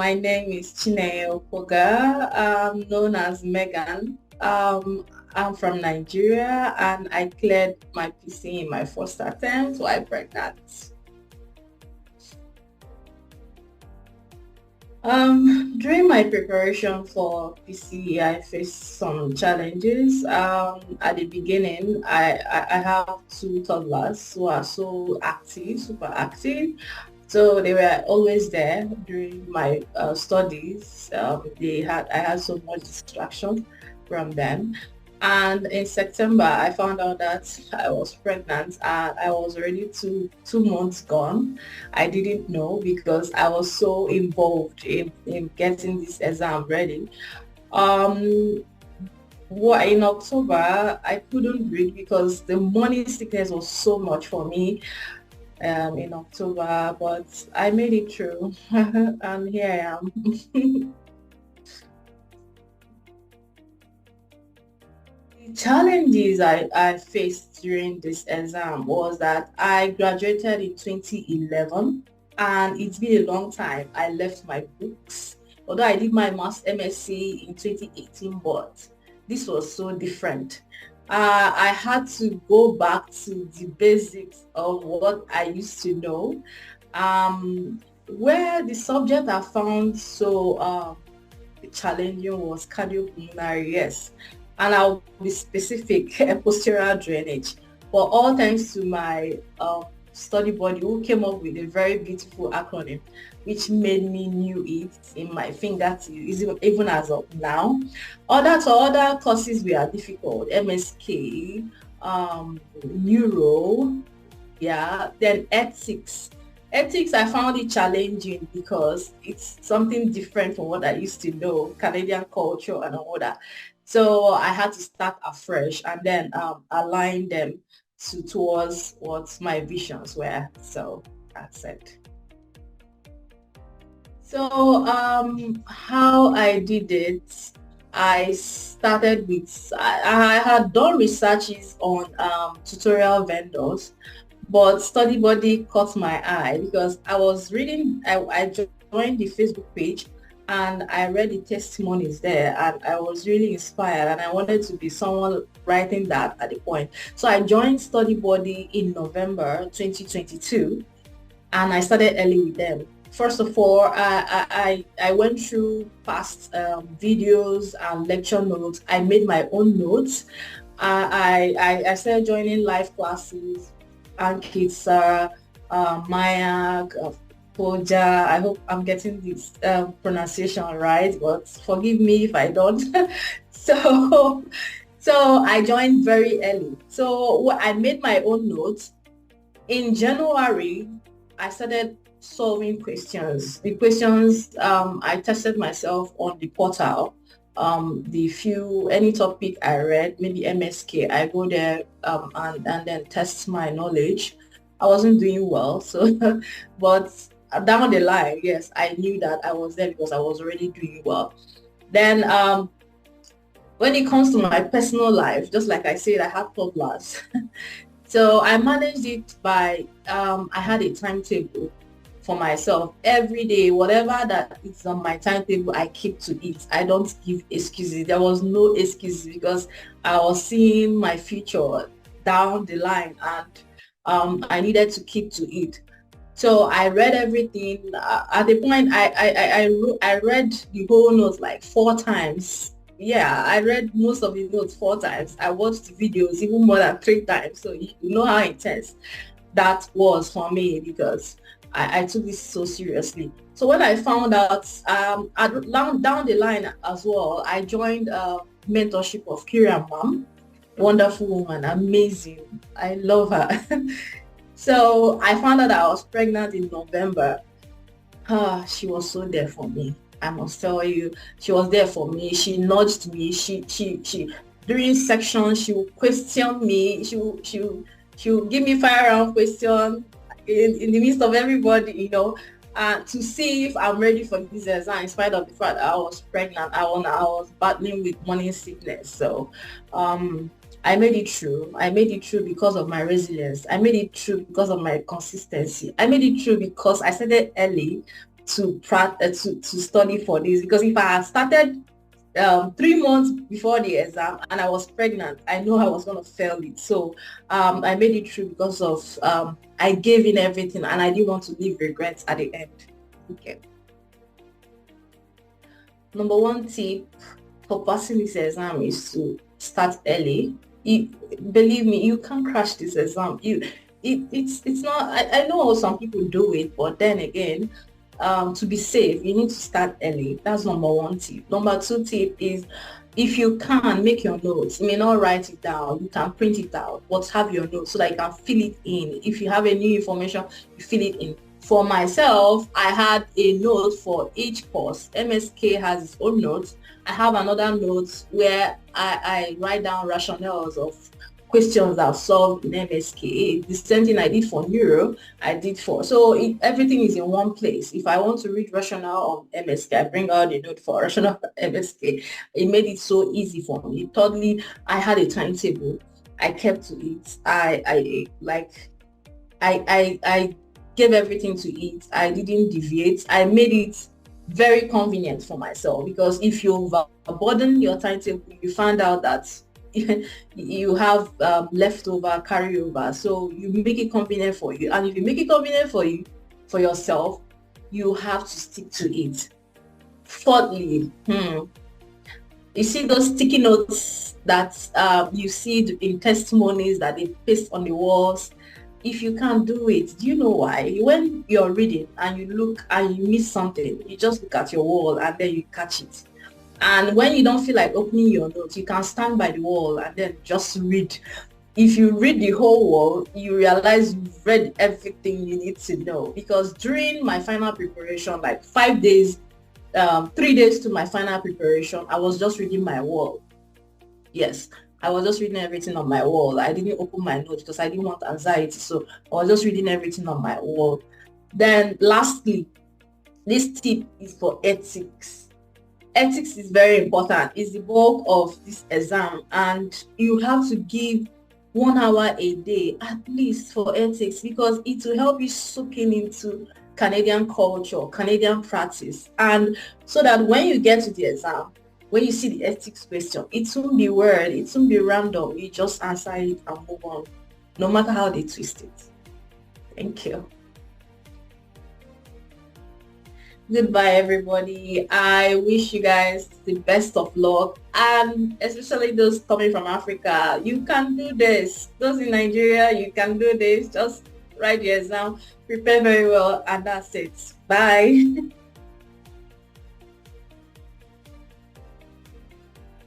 My name is Chineye Opoga. I'm known as Megan. I'm from Nigeria and I cleared my PCE in my first attempt while pregnant. During my preparation for PCE, I faced some challenges. At the beginning, I have two toddlers who are so active, super active. So they were always there during my studies. I had so much distraction from them. And in September, I found out that I was pregnant and I was already two months gone. I didn't know because I was so involved in getting this exam ready. Um, in October, I couldn't read because the morning sickness was so much for me in October, but I made it through and here I am. The challenges I faced during this exam was that I graduated in 2011 and it's been a long time. I left my books, although I did my MSc in 2018, but this was so different. I had to go back to the basics of what I used to know. Where the subject I found so challenging was cardiopulmonary, yes. And I'll be specific, postural drainage. But all thanks to my study buddy who came up with a very beautiful acronym, which made me knew it in my fingertips, even as of now. Other courses were difficult, MSK, neuro, yeah, then ethics. Ethics, I found it challenging because it's something different from what I used to know, Canadian culture and all that. So I had to start afresh and then align them towards what my visions were. So that's it. So how I did it, I started with, I had done researches on tutorial vendors, but StudyBuddy caught my eye because I was reading, I joined the Facebook page and I read the testimonies there and I was really inspired and I wanted to be someone writing that at the point. So I joined StudyBuddy in November 2022 and I started early with them. First of all, I went through past videos and lecture notes. I made my own notes. I started joining live classes, Ankit, Sarah, Maya, Koja. I hope I'm getting this pronunciation right, but forgive me if I don't. so, so I joined very early. So I made my own notes. In January, I started solving questions. The questions, I tested myself on the portal. Any topic I read, maybe MSK, I go there and then test my knowledge. I wasn't doing well, so but down the line, yes, I knew that I was there because I was already doing well. Then when it comes to my personal life, just like I said, I had toddlers. So I managed it by, I had a timetable for myself every day. Whatever that is on my timetable, I keep to it. I don't give excuses. There was no excuses because I was seeing my future down the line and I needed to keep to it. So I read everything. At the point, I read the whole notes like 4 times. Yeah, I read most of the notes 4 times. I watched the videos even more than 3 times. So you know how intense that was for me because I took this so seriously. So when I found out, down the line as well, I joined mentorship of Kiriam Mom, wonderful woman, amazing. I love her. So I found out that I was pregnant in November. She was so there for me. I must tell you, she was there for me. She nudged me. She during section, she would question me. She would give me fire round question in the midst of everybody, to see if I'm ready for this exam, in spite of the fact that I was pregnant. I was battling with morning sickness. So I made it through. I made it through because of my resilience. I made it through because of my consistency. I made it through because I started early to study for this, because if I had started 3 months before the exam and I was pregnant, I know I was going to fail it. So I made it through because of I gave in everything and I didn't want to leave regrets at the end. Okay. Number one tip for passing this exam is to start early. Believe me, you can't crash this exam. It's not. I know some people do it, but then again, to be safe, you need to start early. That's number one tip. Number two tip is, if you can, make your notes. You may not write it down, you can print it out, but have your notes so that you can fill it in. If you have a new information, you fill it in. For myself, I had a note for each course. MSK has its own notes. I have another note where I write down rationales of questions that I've solved in MSK. The same thing I did for neuro, I did for. So everything is in one place. If I want to read rationale on MSK, I bring out a note for rationale for MSK. It made it so easy for me. Thirdly, I had a timetable. I kept to it. I gave everything to it. I didn't deviate. I made it very convenient for myself, because if you overburden your timetable, you find out that you have leftover carryover. So you make it convenient for you, and if you make it convenient for you, for yourself, you have to stick to it. Fourthly, you see those sticky notes that you see in testimonies that they paste on the walls. If you can't do it, do you know why? When you're reading and you look and you miss something, you just look at your wall and then you catch it. And when you don't feel like opening your notes, you can stand by the wall and then just read. If you read the whole wall, you realize you've read everything you need to know. Because during my final preparation, like 5 days, 3 days to my final preparation, I was just reading my wall. Yes, I was just reading everything on my wall. I didn't open my notes because I didn't want anxiety. So I was just reading everything on my wall. Then lastly, this tip is for ethics. Ethics is very important. It's the bulk of this exam, and you have to give 1 hour a day at least for ethics, because it will help you soak into Canadian culture, Canadian practice, and so that when you get to the exam, when you see the ethics question, it won't be weird, it won't be random. You just answer it and move on, no matter how they twist it. Thank you. Goodbye, everybody. I wish you guys the best of luck, and especially those coming from Africa. You can do this. Those in Nigeria, you can do this. Just write the exam, prepare very well, and that's it. Bye.